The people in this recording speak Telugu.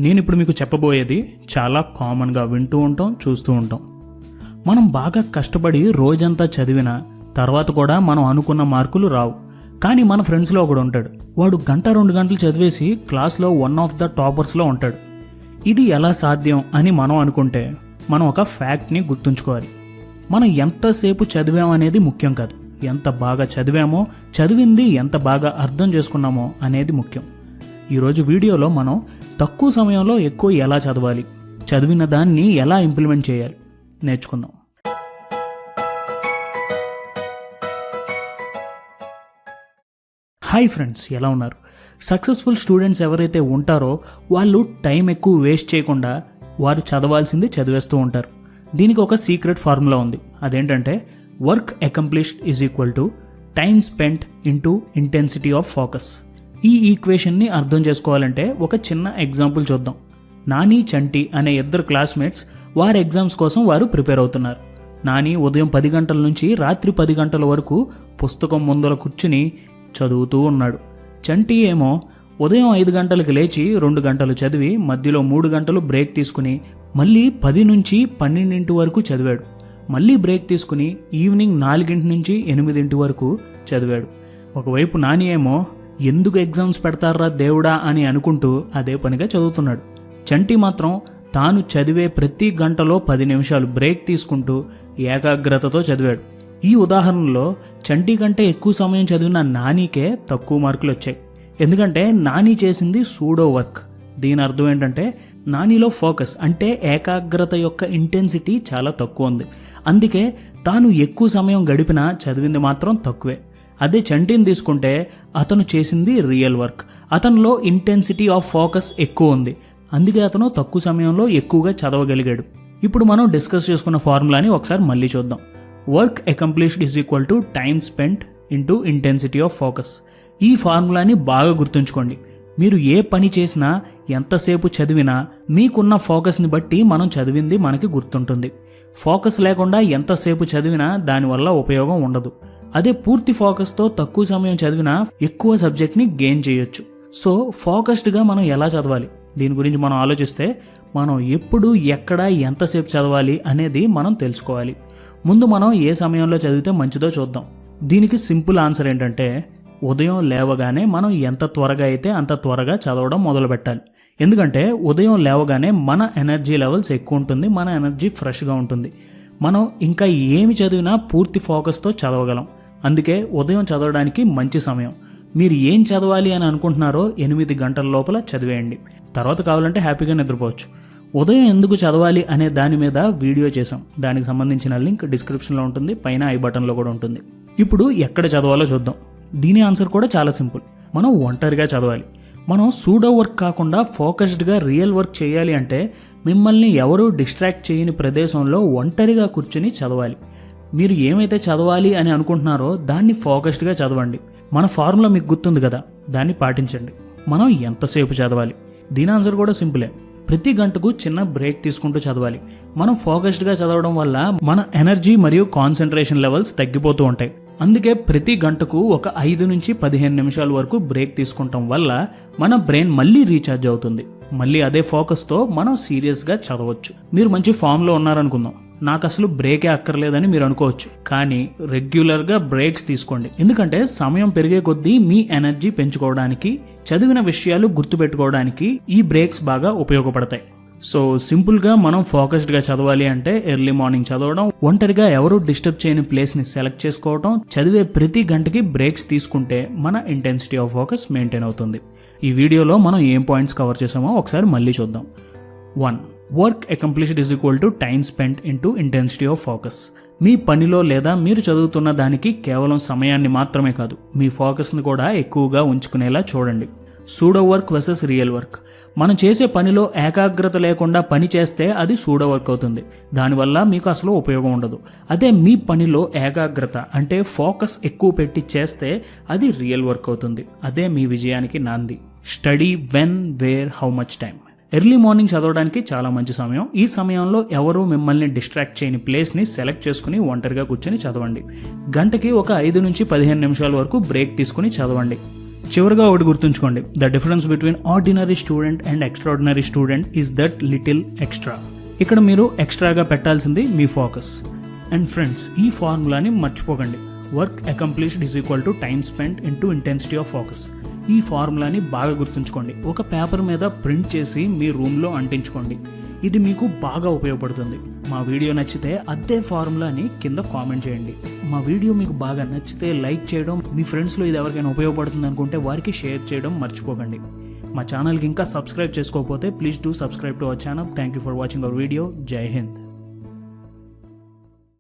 నేను ఇప్పుడు మీకు చెప్పబోయేది చాలా కామన్గా వింటూ ఉంటాం, చూస్తూ ఉంటాం. మనం బాగా కష్టపడి రోజంతా చదివిన తర్వాత కూడా మనం అనుకున్న మార్కులు రావు. కానీ మన ఫ్రెండ్స్లో ఒకడు ఉంటాడు, వాడు 1-2 గంటలు చదివేసి క్లాస్లో వన్ ఆఫ్ ద టాపర్స్లో ఉంటాడు. ఇది ఎలా సాధ్యం అని మనం అనుకుంటే మనం ఒక ఫ్యాక్ట్ని గుర్తుంచుకోవాలి. మనం ఎంతసేపు చదివామనేది ముఖ్యం కాదు, ఎంత బాగా చదివామో, చదివింది ఎంత బాగా అర్థం చేసుకున్నామో అనేది ముఖ్యం. ఈరోజు వీడియోలో మనం తక్కువ సమయంలో ఎక్కువ ఎలా చదవాలి, చదివిన దాన్ని ఎలా ఇంప్లిమెంట్ చేయాలి నేర్చుకుందాం. హాయ్ ఫ్రెండ్స్, ఎలా ఉన్నారు? సక్సెస్ఫుల్ స్టూడెంట్స్ ఎవరైతే ఉంటారో వాళ్ళు టైం ఎక్కువ వేస్ట్ చేయకుండా వారు చదవాల్సింది చదివేస్తూ ఉంటారు. దీనికి ఒక సీక్రెట్ ఫార్ములా ఉంది. అదేంటంటే work accomplished is equal to time spent into intensity of focus. ఈ ఈక్వేషన్ని అర్థం చేసుకోవాలంటే ఒక చిన్న ఎగ్జాంపుల్ చూద్దాం. నాని, చంటి అనే 2 క్లాస్మేట్స్ వారి ఎగ్జామ్స్ కోసం వారు ప్రిపేర్ అవుతున్నారు. నాని ఉదయం 10 గంటల నుంచి రాత్రి 10 గంటల వరకు పుస్తకం ముందర కూర్చుని చదువుతూ ఉన్నాడు. చంటి ఏమో ఉదయం 5 గంటలకు లేచి 2 గంటలు చదివి మధ్యలో 3 గంటలు బ్రేక్ తీసుకుని మళ్ళీ 10 నుంచి 12 వరకు చదివాడు. మళ్ళీ బ్రేక్ తీసుకుని ఈవినింగ్ 4 నుంచి 8 వరకు చదివాడు. ఒకవైపు నాని ఏమో ఎందుకు ఎగ్జామ్స్ పెడతారా దేవుడా అని అనుకుంటూ అదే పనిగా చదువుతున్నాడు. చంటి మాత్రం తాను చదివే ప్రతి గంటలో 10 నిమిషాలు బ్రేక్ తీసుకుంటూ ఏకాగ్రతతో చదివాడు. ఈ ఉదాహరణలో చంటి కంటే ఎక్కువ సమయం చదివిన నానికే తక్కువ మార్కులు వచ్చాయి. ఎందుకంటే నాని చేసింది సూడో వర్క్. దీని అర్థం ఏంటంటే నానిలో ఫోకస్ అంటే ఏకాగ్రత యొక్క ఇంటెన్సిటీ చాలా తక్కువ ఉంది. అందుకే తాను ఎక్కువ సమయం గడిపినా చదివింది మాత్రం తక్కువే. అదే చంటిని తీసుకుంటే అతను చేసింది రియల్ వర్క్. అతనిలో ఇంటెన్సిటీ ఆఫ్ ఫోకస్ ఎక్కువ ఉంది. అందుకే అతను తక్కువ సమయంలో ఎక్కువగా చదవగలిగాడు. ఇప్పుడు మనం డిస్కస్ చేసుకున్న ఫార్ములాని ఒకసారి మళ్ళీ చూద్దాం. Work accomplished is equal to time spent into intensity of focus. ఈ ఫార్ములాని బాగా గుర్తుంచుకోండి. మీరు ఏ పని చేసినా, ఎంతసేపు చదివినా మీకున్న ఫోకస్ని బట్టి మనం చదివింది మనకి గుర్తుంటుంది. ఫోకస్ లేకుండా ఎంతసేపు చదివినా దానివల్ల ఉపయోగం ఉండదు. అదే పూర్తి ఫోకస్తో తక్కువ సమయం చదివినా ఎక్కువ సబ్జెక్ట్ని గెయిన్ చేయొచ్చు. సో ఫోకస్డ్గా మనం ఎలా చదవాలి, దీని గురించి మనం ఆలోచిస్తే మనం ఎప్పుడు, ఎక్కడ, ఎంతసేపు చదవాలి అనేది మనం తెలుసుకోవాలి. ముందు మనం ఏ సమయంలో చదివితే మంచిదో చూద్దాం. దీనికి సింపుల్ ఆన్సర్ ఏంటంటే ఉదయం లేవగానే మనం ఎంత త్వరగా అయితే అంత త్వరగా చదవడం మొదలు పెట్టాలి. ఎందుకంటే ఉదయం లేవగానే మన ఎనర్జీ లెవెల్స్ ఎక్కువ ఉంటుంది, మన ఎనర్జీ ఫ్రెష్గా ఉంటుంది. మనం ఇంకా ఏమి చదివినా పూర్తి ఫోకస్తో చదవగలం. అందుకే ఉదయం చదవడానికి మంచి సమయం. మీరు ఏం చదవాలి అని అనుకుంటున్నారో 8 గంటల లోపల చదివేయండి. తర్వాత కావాలంటే హ్యాపీగా నిద్రపోవచ్చు. ఉదయం ఎందుకు చదవాలి అనే దాని మీద వీడియో చేసాం. దానికి సంబంధించిన లింక్ డిస్క్రిప్షన్లో ఉంటుంది, పైన ఐ బటన్లో కూడా ఉంటుంది. ఇప్పుడు ఎక్కడ చదవాలో చూద్దాం. దీని ఆన్సర్ కూడా చాలా సింపుల్. మనం ఒంటరిగా చదవాలి. మనం సూడో వర్క్ కాకుండా ఫోకస్డ్గా రియల్ వర్క్ చేయాలి అంటే మిమ్మల్ని ఎవరూ డిస్ట్రాక్ట్ చేయని ప్రదేశంలో ఒంటరిగా కూర్చుని చదవాలి. మీరు ఏమైతే చదవాలి అని అనుకుంటున్నారో దాన్ని ఫోకస్డ్గా చదవండి. మన ఫార్ములా మీకు గుర్తుంది కదా, దాన్ని పాటించండి. మనం ఎంతసేపు చదవాలి? దీని ఆన్సర్ కూడా సింపులే. ప్రతి గంటకు చిన్న బ్రేక్ తీసుకుంటూ చదవాలి. మనం ఫోకస్డ్గా చదవడం వల్ల మన ఎనర్జీ మరియు కాన్సన్ట్రేషన్ లెవెల్స్ తగ్గిపోతూ ఉంటాయి. అందుకే ప్రతి గంటకు ఒక 5 నుంచి 15 నిమిషాల వరకు బ్రేక్ తీసుకుంటాం వల్ల మన బ్రెయిన్ మళ్ళీ రీఛార్జ్ అవుతుంది. మళ్ళీ అదే ఫోకస్తో మనం సీరియస్గా చదవచ్చు. మీరు మంచి ఫామ్లో ఉన్నారనుకుందాం, నాకు అసలు బ్రేకే అక్కర్లేదని మీరు అనుకోవచ్చు. కానీ రెగ్యులర్గా బ్రేక్స్ తీసుకోండి. ఎందుకంటే సమయం పెరిగే కొద్దీ మీ ఎనర్జీ పెంచుకోవడానికి, చదివిన విషయాలు గుర్తుపెట్టుకోవడానికి ఈ బ్రేక్స్ బాగా ఉపయోగపడతాయి. సో సింపుల్గా మనం ఫోకస్డ్గా చదవాలి అంటే ఎర్లీ మార్నింగ్ చదవడం, ఒంటరిగా ఎవరూ డిస్టర్బ్ చేయని ప్లేస్ని సెలెక్ట్ చేసుకోవడం, చదివే ప్రతి గంటకి బ్రేక్స్ తీసుకుంటే మన ఇంటెన్సిటీ ఆఫ్ ఫోకస్ మెయింటైన్ అవుతుంది. ఈ వీడియోలో మనం ఏం పాయింట్స్ కవర్ చేసామో ఒకసారి మళ్ళీ చూద్దాం. 1. Work accomplished is equal to time spent into intensity of focus. మీ పనిలో లేదా మీరు చదువుతున్న దానికి కేవలం సమయాన్ని మాత్రమే కాదు, మీ ఫోకస్ని కూడా ఎక్కువగా ఉంచుకునేలా చూడండి. Pseudo work versus real work. మనం చేసే పనిలో ఏకాగ్రత లేకుండా పని చేస్తే అది సూడో వర్క్ అవుతుంది. దానివల్ల మీకు అసలు ఉపయోగం ఉండదు. అదే మీ పనిలో ఏకాగ్రత అంటే ఫోకస్ ఎక్కువ పెట్టి చేస్తే అది రియల్ వర్క్ అవుతుంది. అదే మీ విజయానికి నాంది. Study when, where, how much time. Early morning చదవడానికి చాలా మంచి సమయం. ఈ సమయంలో ఎవరూ మిమ్మల్ని డిస్ట్రాక్ట్ చేయని ప్లేస్ని సెలెక్ట్ చేసుకుని ఒంటరిగా కూర్చొని చదవండి. గంటకి ఒక 5 నుంచి 15 నిమిషాల వరకు బ్రేక్ తీసుకుని చదవండి. చివరిగా ఒకటి గుర్తుంచుకోండి, the difference between ordinary student and extraordinary student is that little extra. ఇక్కడ మీరు ఎక్స్ట్రాగా పెట్టాల్సింది మీ ఫోకస్. అండ్ ఫ్రెండ్స్, ఈ ఫార్ములాని మర్చిపోకండి. Work accomplished is equal to time spent into intensity of focus. ఈ ఫార్ములాని బాగా గుర్తుంచుకోండి. ఒక పేపర్ మీద ప్రింట్ చేసి మీ రూమ్లో అంటించుకోండి. ఇది మీకు బాగా ఉపయోగపడుతుంది. మా వీడియో నచ్చితే అదే ఫార్ములాని కింద కామెంట్ చేయండి. మా వీడియో మీకు బాగా నచ్చితే లైక్ చేయడం, మీ ఫ్రెండ్స్లో ఇది ఎవరికైనా ఉపయోగపడుతుంది అనుకుంటే వారికి షేర్ చేయడం మర్చిపోకండి. మా ఛానల్కి ఇంకా సబ్స్క్రైబ్ చేసుకోకపోతే please do subscribe to our channel. Thank you for watching our video. జై హింద్.